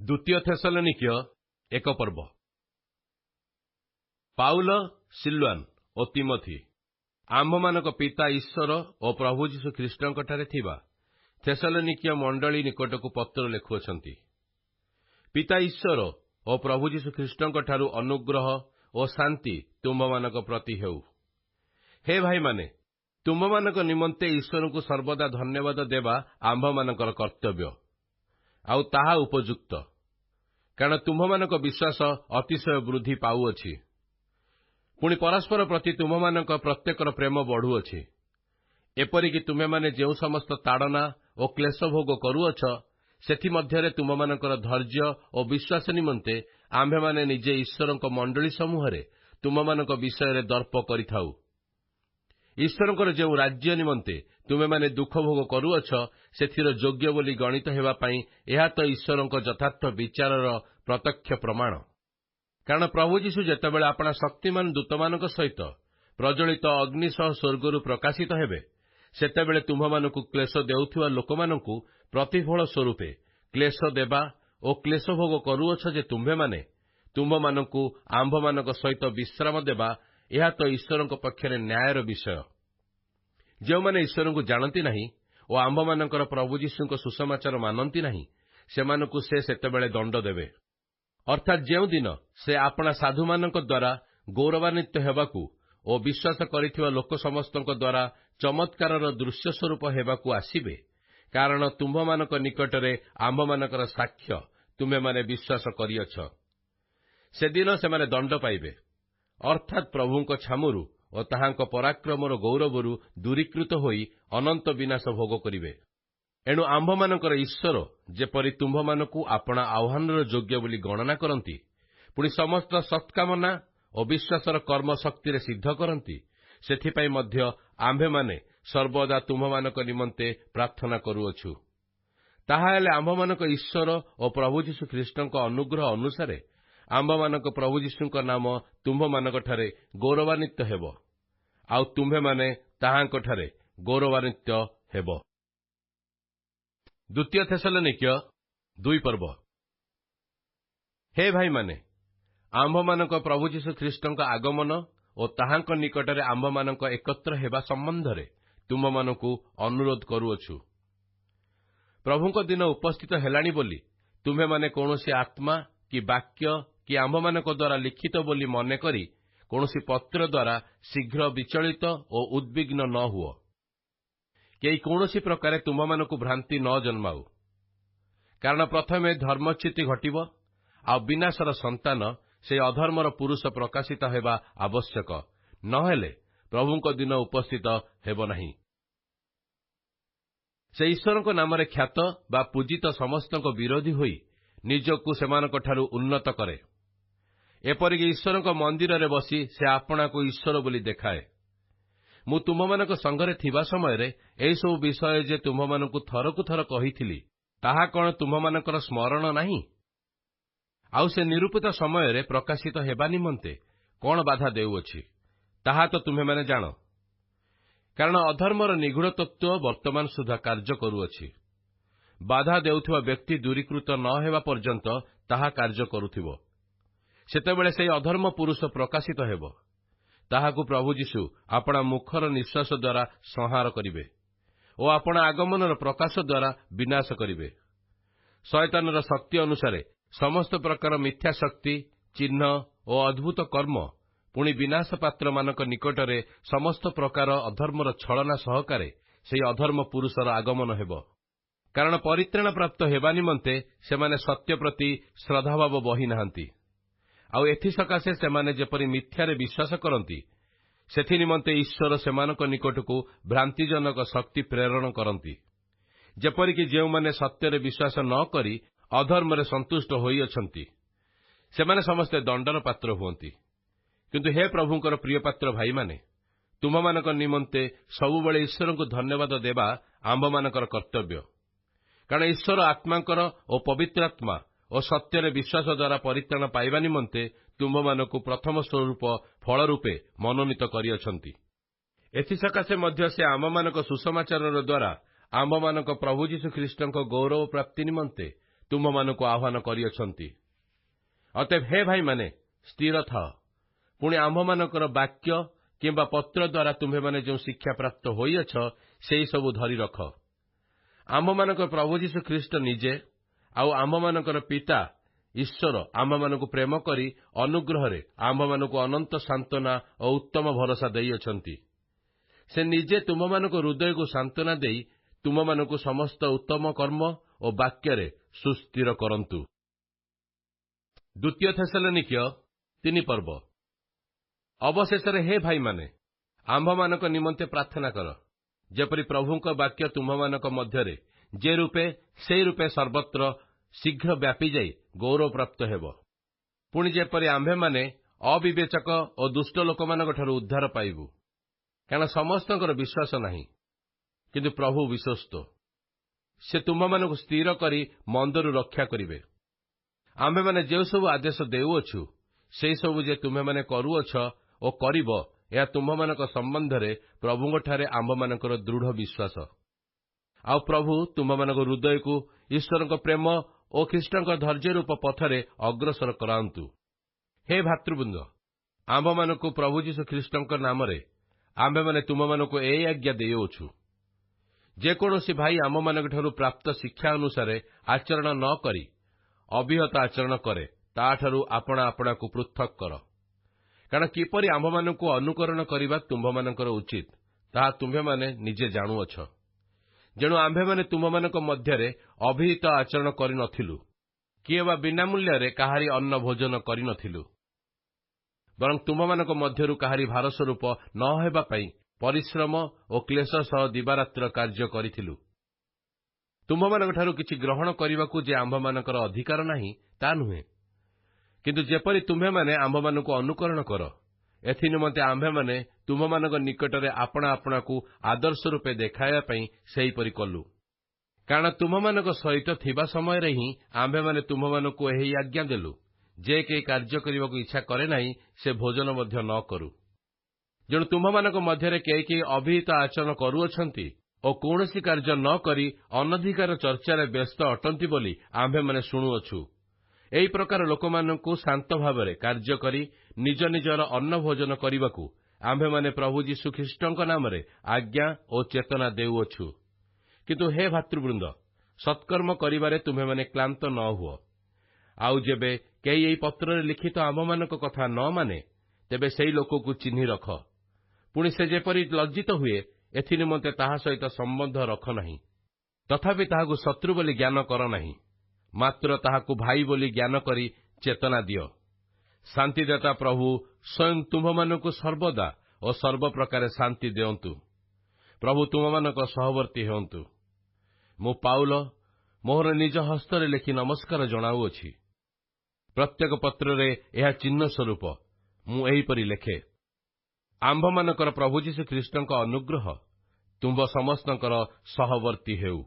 द्वितीय थेसलोनिक्य एक पर्व। पाउल सिलवान और तिमोथी आम्भमानक पिता ईश्वर और प्रभु यीशु ख्रीष्टंकଠାରେ थिबा थेसलोनिक्य मंडली निकटकु पत्र लेखुअछंती। पिता ईश्वर और प्रभु यीशु ख्रीष्टंकଠାରୁ अनुग्रह और शांति तुम्भमानक प्रति हेउ। हे भाई माने, तुम्भमानक निमंते ईश्वर को सर्वदा धन्यवाद देवा आम्भमानकर कर्तव्य आउ ताहा उपयुक्त, कारण तुम्भमानक विश्वास अतिशय वृद्धि पाउअछि। पुणी परस्पर प्रति तुम्भमानक प्रत्येकर प्रेम बढ़ुअछि। एपरिकि तुम्हे माने जेउ समस्त ताड़ना और क्लेश भोग करुअछ, सेथि मध्यरे तुम्भमानकर धैर्य और विश्वास निमंते आम्भे माने निजे ईश्वरक मंडली समूहरे तुम्भमानक विषय दर्प करिथाउ। ईश्वरकर जेउ राज्य निमंते तुमे माने दुख भोग करुअछ, सेथिर योग्य बोली गणित हेबा पई एहा तो ईश्वरक यथार्थ विचारर प्रत्यक्ष प्रमाण। कारण प्रभु यीशु जेतेबेले आपणा शक्तिमान दूतमानक सहित प्रज्वलित अग्नि सह स्वर्गरु प्रकाशित हेबे, सेतेबेले तुम्भमानकु क्लेश देउथिबा लोकमानकु प्रतिफल स्वरूपे क्लेश देबा और क्लेश भोग करुअछ जे तुम्भे माने तुम्भमानकु आम्भमानक सहित विश्राम देबा, एहा तो ईश्वरक पक्षरे न्यायर विषय। जो माने ईश्वर को जानती नहीं और आम्भमानकर प्रभु यीशुक सुसमाचार मानती नहीं, सेमानकु से सेतेबेले दंड देबे। अर्थात जेउ दिन से आपणा साधुमानक द्वारा गौरवान्वित हेबाकू और विश्वास करिथिबा लोक समस्तक द्वारा चमत्कारर दृश्य स्वरूप हेबाकू आसीबे, कारण तुम्भमानक निकटरे आम्भमानकर साक्ष्य तुमे माने विश्वास करियछ। से दिन से माने दंड पाइबे, अर्थात प्रभुंक छामुरु और ताहांक पराक्रमर गौरवरु दूरीकृत होई अनंत विनाश भोग करिवे। एणु आम्भमानकर ईश्वर जेपरि तुम्भमानकु आपणा आह्वानर योग्य बोली गणना करंती, पुणी समस्त सत्कामना और विश्वासर कर्म शक्ति सिद्ध करंती, सेथिपाई मध्य आम्भेमाने सर्वदा तुम्भमानक निमंते प्रार्थना करुअछु। ताहा हेले आम्भमानक ईश्वर और प्रभु यीशु ख्रीष्टंक अनुग्रह अनुसारे आम्भमानक प्रभु यीशुंक नाम तुम्भमानक ठारे गौरवान्वित हेब, आउ तुम्भे माने ताहांक ठारे गौरवान्वित हेब। द्वितीय थेसलोनिक्य 2 पर्व। हे भाई माने, आम्भमानक प्रभु यीशु ख्रीष्टंक आगमन और ताहांक निकटरे आम्भमानक एकत्र हेबा संबंधरे तुम्भमानकु अनुरोध करुअछु। प्रभुंक दिन उपस्थित हेलानी बोली तुम्हे माने कौनसी आत्मा कि वाक्य कि आम्भमानक द्वारा लिखित बोली मने करी कौनसी पत्र द्वारा शीघ्र विचलित और उद्विग्न न हुओ, कि कौनसी प्रकार तुम्भमानकु भ्रांति न जन्माऊ। कारण प्रथमे धर्मच्युति घटिब, आ विनाशर संतान से अधर्मर पुरुष प्रकाशित हेबा आवश्यक, नहेले प्रभुंक दिन उपस्थित हेब नहीं। से ईश्वरक नामरे ख्यात बा पूजित समस्तक विरोधी होई निजकु सेमानक ठारू उन्नत करे। एपरिक ईश्वरक मंदिर रे बसी से आपना को ईश्वर बोली देखाए। मु तुम्भमानक संघरे थिबा समयरे एई सब विषय जे तुम्भमानकु थरकु थर कहिथिली, ताहा कोन तुम्भमानकर स्मरण नाही? आउ से निरूपित समयरे प्रकाशित हेबा निमंते कोन बाधा देउअछि, ताहा तो तुम्हे माने जानो। कारण अधर्मर निगूढ़ तत्व वर्तमान सुधा कार्य करुअछि। बाधा देउथिबा व्यक्ति दूरीकृत न हेबा पर्यंत ताहा कार्य करुथिबो। सेतेबेले से अधर्म पुरुष प्रकाशित हेब, ताहाकु प्रभु यीशु आपणा मुखर निश्वास द्वारा संहार करिवे और आपणा आगमनर प्रकाश द्वारा विनाश करिवे। शयतानर शक्ति अनुसारे समस्त प्रकार मिथ्या शक्ति, चिन्ह और अद्भुत कर्म, पुणी विनाश पात्र मानक निकटरे समस्त प्रकार अधर्मर छलना सहकारे से अधर्म पुरुषर आगमन हेब। कारण परित्राण प्राप्त हेबा निमंते सेमाने सत्य प्रति श्रद्धाभाव बही नाहांती, आउ एथि सकाशे सेमाने जेपरि मिथ्यारे विश्वास करंती, सेथि निमंते ईश्वर सेमानक निकटकु भ्रांतिजनक शक्ति प्रेरण करंती। जेपरिकि जेउ माने सत्यरे विश्वास न करी अधर्मरे संतुष्ट होई अछंती, सेमाने समस्ते दंडर पात्र हुअंती। किंतु हे प्रभुंकर प्रिय पात्र भाई माने, तुम्भमानक निमंते सबुबेले ईश्वर को धन्यवाद देबा आम्भमानकर कर्तव्य। कारण ईश्वर आत्मांकर और पवित्र आत्मा और सत्यरे विश्वास द्वारा परित्राण पाइबा निमंते तुम्भमानकु प्रथम स्वरूप फल रूपे मनोनीत करिअछंती। एथि सकाशे मध्य से आम्भमानक सुसमाचारर द्वारा आम्भमानक प्रभु यीशु ख्रीष्टंक गौरव प्राप्ति निमंते ତୁମମାନଙ୍କୁ ଆହ୍ୱାନ କରିଅଛନ୍ତି। ଅତଏବ ହେ ଭାଇମାନେ, ସ୍ଥିର ଥାଅ। ପୁଣି ଆମ୍ଭମାନଙ୍କର ବାକ୍ୟ କିମ୍ବା ପତ୍ର ଦ୍ୱାରା ତୁମ୍ଭେମାନେ ଯେଉଁ ଶିକ୍ଷାପ୍ରାପ୍ତ ହୋଇଅଛ, ସେହିସବୁ ଧରି ରଖ। ଆମ୍ଭମାନଙ୍କର ପ୍ରଭୁ ଯୀଶୁ ଖ୍ରୀଷ୍ଟ ନିଜେ ଆଉ ଆମ୍ଭମାନଙ୍କର ପିତା ଈଶ୍ୱର ଆମ୍ଭମାନଙ୍କୁ ପ୍ରେମ କରି ଅନୁଗ୍ରହରେ ଆମ୍ଭମାନଙ୍କୁ ଅନନ୍ତ ସାନ୍ତ୍ୱନା ଓ ଉତ୍ତମ ଭରସା ଦେଇଅଛନ୍ତି। ସେ ନିଜେ ତୁମମାନଙ୍କ ହୃଦୟକୁ ସାନ୍ତ୍ୱନା ଦେଇ ତୁମମାନଙ୍କୁ ସମସ୍ତ ଉତ୍ତମ କର୍ମ ଓ ବାକ୍ୟରେ ସୁସ୍ଥିର କରନ୍ତୁ। ଦ୍ୱିତୀୟ ଥେସଲୋନିକ୍ୟ 3 ପର୍ବ। ଅବଶେଷରେ ହେ ଭାଇମାନେ, ଆମ୍ଭମାନଙ୍କ ନିମନ୍ତେ ପ୍ରାର୍ଥନା କର, ଯେପରି ପ୍ରଭୁଙ୍କ ବାକ୍ୟ ତୁମ୍ଭମାନଙ୍କ ମଧ୍ୟରେ ଯେ ରୂପେ ସେହି ରୂପେ ସର୍ବତ୍ର ଶୀଘ୍ର ବ୍ୟାପିଯାଇ ଗୌରବପ୍ରାପ୍ତ ହେବ। ପୁଣି ଯେପରି ଆମ୍ଭେମାନେ ଅବିବେଚକ ଓ ଦୁଷ୍ଟ ଲୋକମାନଙ୍କଠାରୁ ଉଦ୍ଧାର ପାଇବୁ। କାରଣ ସମସ୍ତଙ୍କର ବିଶ୍ୱାସ ନାହିଁ, କିନ୍ତୁ ପ୍ରଭୁ ବିଶ୍ୱସ୍ତ। ସେ ତୁମମାନଙ୍କୁ ସ୍ଥିର କରି ମନ୍ଦରୁ ରକ୍ଷା କରିବେ। ଆମ୍ଭେମାନେ ଯେଉଁସବୁ ଆଦେଶ ଦେଉଅଛୁ, ସେହିସବୁ ଯେ ତୁମେମାନେ କରୁଅଛ ଓ କରିବ, ଏହା ତୁମ୍ଭମାନଙ୍କ ସମ୍ବନ୍ଧରେ ପ୍ରଭୁଙ୍କଠାରେ ଆମ୍ଭମାନଙ୍କର ଦୃଢ଼ ବିଶ୍ୱାସ। ଆଉ ପ୍ରଭୁ ତୁମମାନଙ୍କ ହୃଦୟକୁ ଈଶ୍ୱରଙ୍କ ପ୍ରେମ ଓ ଖ୍ରୀଷ୍ଟଙ୍କ ଧୈର୍ଯ୍ୟରୂପ ପଥରେ ଅଗ୍ରସର କରାନ୍ତୁ। ହେ ଭାତୃବୃନ୍ଦ, ଆମ୍ଭମାନଙ୍କୁ ପ୍ରଭୁ ଯୀଶୁ ଖ୍ରୀଷ୍ଟଙ୍କ ନାମରେ ଆମ୍ଭେମାନେ ତୁମମାନଙ୍କୁ ଏହି ଆଜ୍ଞା ଦେଇଅଛୁ। ଯେକୌଣସି ଭାଇ ଆମମାନଙ୍କଠାରୁ ପ୍ରାପ୍ତ ଶିକ୍ଷା ଅନୁସାରେ ଆଚରଣ ନ କରି ଅବିହତ ଆଚରଣ କରେ, ତାଠାରୁ ଆପଣା ଆପଣାକୁ ପୃଥକ୍ କର। କାରଣ କିପରି ଆମ୍ଭମାନଙ୍କୁ ଅନୁକରଣ କରିବା ତୁମ୍ଭମାନଙ୍କର ଉଚିତ, ତାହା ତୁମ୍ଭେମାନେ ନିଜେ ଜାଣୁଅଛ। ଯେଣୁ ଆମ୍ଭେମାନେ ତୁମମାନଙ୍କ ମଧ୍ୟରେ ଅବିହିତ ଆଚରଣ କରିନଥିଲୁ, କିଏ ବା ବିନା ମୂଲ୍ୟରେ କାହାରି ଅନ୍ନ ଭୋଜନ କରିନଥିଲୁ। ବରଂ ତୁମମାନଙ୍କ ମଧ୍ୟରୁ କାହାରି ଭାରସ୍ୱରୂପ ନ ହେବା ପାଇଁ ପରିଶ୍ରମ ଓ କ୍ଲେଶ ସହ ଦିବାରାତ୍ର କାର୍ଯ୍ୟ କରିଥିଲୁ। ତୁମ୍ଭମାନଙ୍କଠାରୁ କିଛି ଗ୍ରହଣ କରିବାକୁ ଯେ ଆମ୍ଭମାନଙ୍କର ଅଧିକାର ନାହିଁ, ତା ନୁହେଁ। କିନ୍ତୁ ଯେପରି ତୁମ୍ଭେମାନେ ଆମ୍ଭମାନଙ୍କୁ ଅନୁକରଣ କର, ଏଥିନିମନ୍ତେ ଆମ୍ଭେମାନେ ତୁମମାନଙ୍କ ନିକଟରେ ଆପଣା ଆପଣାକୁ ଆଦର୍ଶ ରୂପେ ଦେଖାଇବା ପାଇଁ ସେହିପରି କଲୁ। କାରଣ ତୁମମାନଙ୍କ ସହିତ ଥିବା ସମୟରେ ହିଁ ଆମ୍ଭେମାନେ ତୁମମାନଙ୍କୁ ଏହି ଆଜ୍ଞା ଦେଲୁ, ଯେ କେହି କାର୍ଯ୍ୟ କରିବାକୁ ଇଚ୍ଛା କରେ ନାହିଁ, ସେ ଭୋଜନ ମଧ୍ୟ ନ କରୁ। ଯେଣୁ ତୁମମାନଙ୍କ ମଧ୍ୟରେ କେହି କେହି ଅବିହିତ ଆଚରଣ କରୁଅଛନ୍ତି ଓ କୌଣସି କାର୍ଯ୍ୟ ନ କରି ଅନଧିକାର ଚର୍ଚ୍ଚାରେ ବ୍ୟସ୍ତ ଅଟନ୍ତି ବୋଲି ଆମ୍ଭେମାନେ ଶୁଣୁଅଛୁ। ଏହି ପ୍ରକାର ଲୋକମାନଙ୍କୁ ଶାନ୍ତ ଭାବରେ କାର୍ଯ୍ୟ କରି ନିଜ ନିଜର ଅନ୍ନ ଭୋଜନ କରିବାକୁ ଆମ୍ଭେମାନେ ପ୍ରଭୁ ଯୀଶୁ ଖ୍ରୀଷ୍ଟଙ୍କ ନାମରେ ଆଜ୍ଞା ଓ ଚେତନା ଦେଉଅଛୁ। କିନ୍ତୁ ହେ ଭାତୃବୃନ୍ଦ, ସତ୍କର୍ମ କରିବାରେ ତୁମ୍ଭେମାନେ କ୍ଳାନ୍ତ ନ ହୁଅ। ଆଉ ଯେବେ କେହି ଏହି ପତ୍ରରେ ଲିଖିତ ଆମ୍ଭମାନଙ୍କ କଥା ନ ମାନେ, ତେବେ ସେହି ଲୋକକୁ ଚିହ୍ନି ରଖ। ପୁଣି ସେ ଯେପରି ଲଜ୍ଜିତ ହୁଏ, ଏଥିନିମନ୍ତେ ତାହା ସହିତ ସମ୍ବନ୍ଧ ରଖ ନାହିଁ। ତଥାପି ତାହାକୁ ଶତ୍ରୁ ବୋଲି ଜ୍ଞାନ କର ନାହିଁ, ମାତ୍ର ତାହାକୁ ଭାଇ ବୋଲି ଜ୍ଞାନ କରି ଚେତନା ଦିଅ। ଶାନ୍ତିଦାତା ପ୍ରଭୁ ସ୍ୱୟଂ ତୁମ୍ଭମାନଙ୍କୁ ସର୍ବଦା ଓ ସର୍ବପ୍ରକାରେ ଶାନ୍ତି ଦିଅନ୍ତୁ। ପ୍ରଭୁ ତୁମମାନଙ୍କ ସହବର୍ତ୍ତୀ ହୁଅନ୍ତୁ। ମୁଁ ପାଉଲ ମୋହର ନିଜ ହସ୍ତରେ ଲେଖି ନମସ୍କାର ଜଣାଉଅଛି। ପ୍ରତ୍ୟେକ ପତ୍ରରେ ଏହା ଚିହ୍ନ ସ୍ୱରୂପ ମୁଁ ଏହିପରି ଲେଖେ। ଆମ୍ଭମାନଙ୍କର ପ୍ରଭୁ ଯୀଶୁ ଖ୍ରୀଷ୍ଟଙ୍କ ଅନୁଗ୍ରହ ତୁମ୍ଭ ସମସ୍ତଙ୍କର ସହବର୍ତ୍ତୀ ହେଉ।